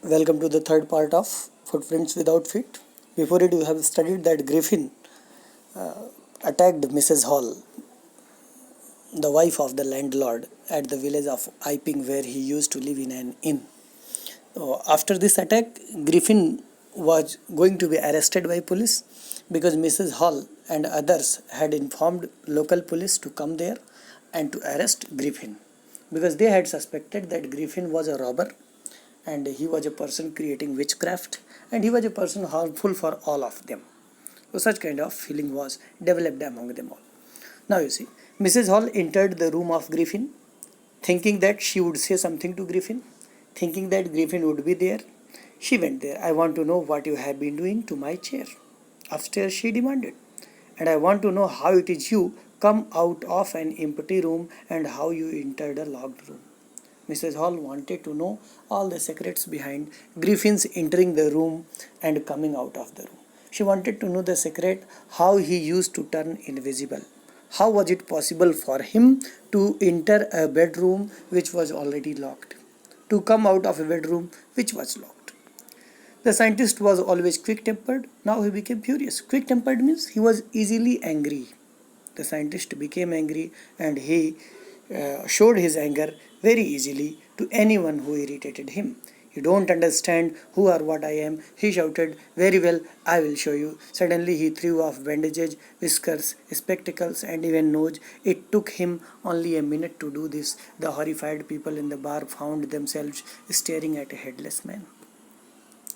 Welcome to the third part of Footprints without feet. Before it, you have studied that Griffin attacked Mrs. Hall, the wife of the landlord, at the village of Iping, where he used to live in an inn. So after this attack, Griffin was going to be arrested by police because Mrs. Hall and others had informed local police to come there and to arrest Griffin because they had suspected that Griffin was a robber and he was a person creating witchcraft and he was a person harmful for all of them. So such kind of feeling was developed among them all. Now you see, Mrs. Hall entered the room of Griffin thinking that she would say something to Griffin, thinking that Griffin would be there. She went there. I want to know what you have been doing to my chair. Upstairs she demanded. And I want to know how it is you come out of an empty room and how you entered a locked room. Mrs. Hall wanted to know all the secrets behind Griffin's entering the room and coming out of the room. She wanted to know the secret how he used to turn invisible. How was it possible for him to enter a bedroom which was already locked, to come out of a bedroom which was locked? The scientist was always quick-tempered. Now he became furious. Quick-tempered means he was easily angry. The scientist became angry and he showed his anger very easily to anyone who irritated him. You don't understand who or what I am, he shouted. Very well, I will show you. Suddenly he threw off bandages, whiskers, spectacles and even nose. It took him only a minute to do this. The horrified people in the bar found themselves staring at a headless man.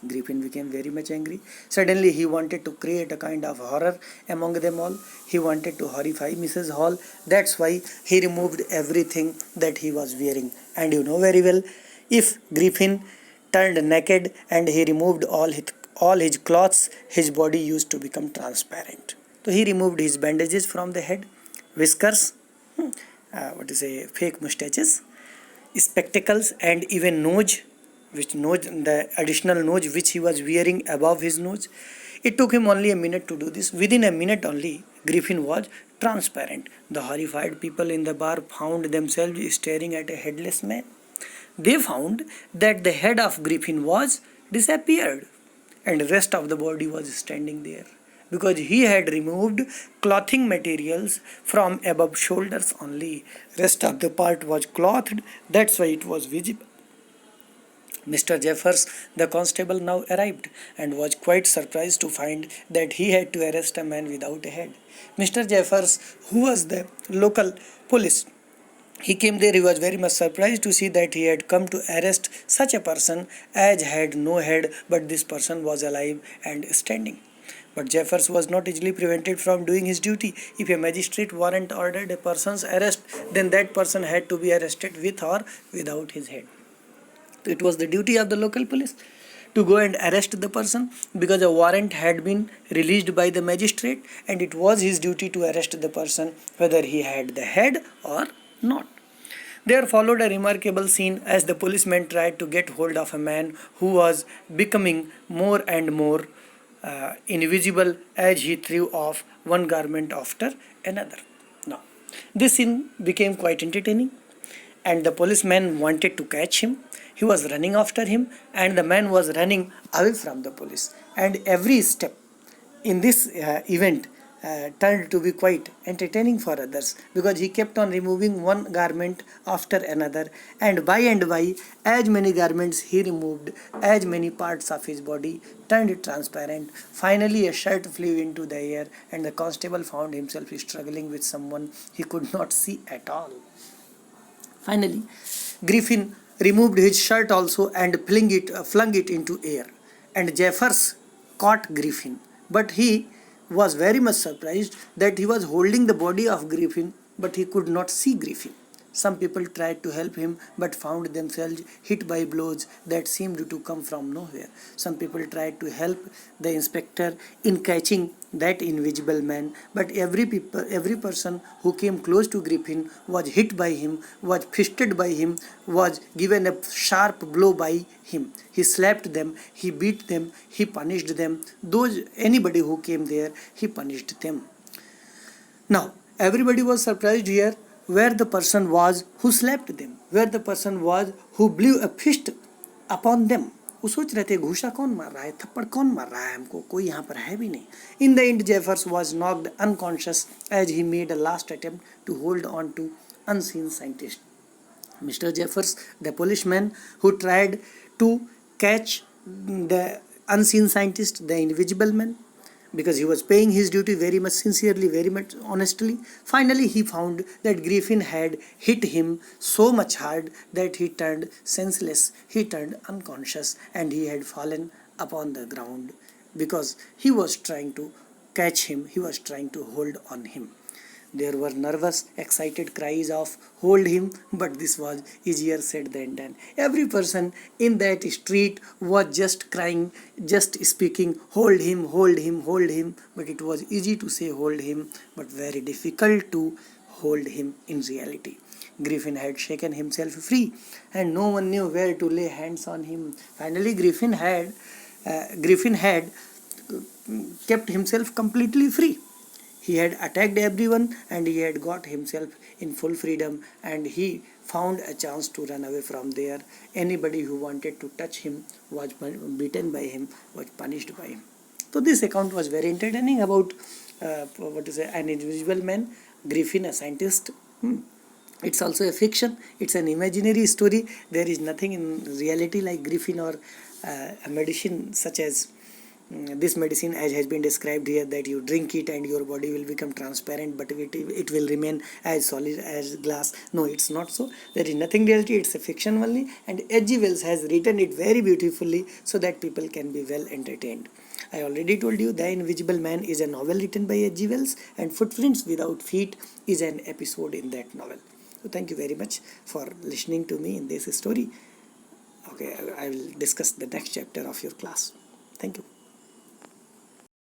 Griffin became very much angry. Suddenly he wanted to create a kind of horror among them all. He wanted to horrify Mrs. Hall. That's why he removed everything that he was wearing. And you know very well, if Griffin turned naked and he removed all his clothes, his body used to become transparent. So he removed his bandages from the head, whiskers, fake mustaches, spectacles and even nose, the additional nose which he was wearing above his nose. It took him only a minute to do this. Within a minute only, Griffin was transparent. The horrified people in the bar found themselves staring at a headless man. They found that the head of Griffin was disappeared and the rest of the body was standing there because he had removed clothing materials from above shoulders only. Rest of the part was clothed, that's why it was visible. Mr. Jeffers, the constable, now arrived and was quite surprised to find that he had to arrest a man without a head. Mr. Jeffers, who was the local police, he came there. He was very much surprised to see that he had come to arrest such a person as had no head, but this person was alive and standing. But Jeffers was not easily prevented from doing his duty. If a magistrate warrant ordered a person's arrest, then that person had to be arrested with or without his head. It was the duty of the local police to go and arrest the person because a warrant had been released by the magistrate and it was his duty to arrest the person whether he had the head or not. There followed a remarkable scene as the policemen tried to get hold of a man who was becoming more and more invisible as he threw off one garment after another. Now, this scene became quite entertaining and the policeman wanted to catch him. He was running after him and the man was running away from the police. And every step in this event turned to be quite entertaining for others because he kept on removing one garment after another and by as many garments he removed, as many parts of his body turned transparent. Finally a shirt flew into the air and the constable found himself struggling with someone he could not see at all. Finally, Griffin removed his shirt also and flung it into air. And Jeffers caught Griffin. But he was very much surprised that he was holding the body of Griffin, but he could not see Griffin. Some people tried to help him but found themselves hit by blows that seemed to come from nowhere. Some people tried to help the inspector in catching that invisible man, but every person who came close to Griffin was hit by him, was fisted by him, was given a sharp blow by him. He slapped them, he beat them, he punished them. Anybody who came there, he punished them. Now, everybody was surprised here where the person was who slapped them, where the person was who blew a fist upon them. वो सोच रहे थे घूसा कौन मार रहा है, थप्पड़ कौन मार रहा है हमको, कोई यहाँ पर है भी नहीं. In the end Jeffers was knocked unconscious as he made a last attempt to hold on to unseen scientist. Mr. Jeffers, the policeman who tried to catch the unseen scientist, the invisible man, because he was paying his duty very much sincerely, very much honestly. Finally, he found that Griffin had hit him so much hard that he turned senseless, he turned unconscious, and he had fallen upon the ground because he was trying to catch him, he was trying to hold on him. There were nervous, excited cries of hold him, but this was easier said than done. Every person in that street was just crying, just speaking hold him, hold him, hold him. But it was easy to say hold him, but very difficult to hold him in reality. Griffin had shaken himself free, and no one knew where to lay hands on him. Finally, Griffin had kept himself completely free. He had attacked everyone and he had got himself in full freedom, and he found a chance to run away from there. Anybody who wanted to touch him was beaten by him, was punished by him. So this account was very entertaining about an invisible man, Griffin, a scientist. It's also a fiction. It's an imaginary story. There is nothing in reality like Griffin or a medicine such as this medicine as has been described here, that you drink it and your body will become transparent, but it will remain as solid as glass. No, it's not so. There is nothing reality. It's a fiction only, and H.G. Wells has written it very beautifully so that people can be well entertained. I already told you The Invisible Man is a novel written by H.G. Wells, and Footprints Without Feet is an episode in that novel. So thank you very much for listening to me in this story. Okay, I will discuss the next chapter of your class. Thank you.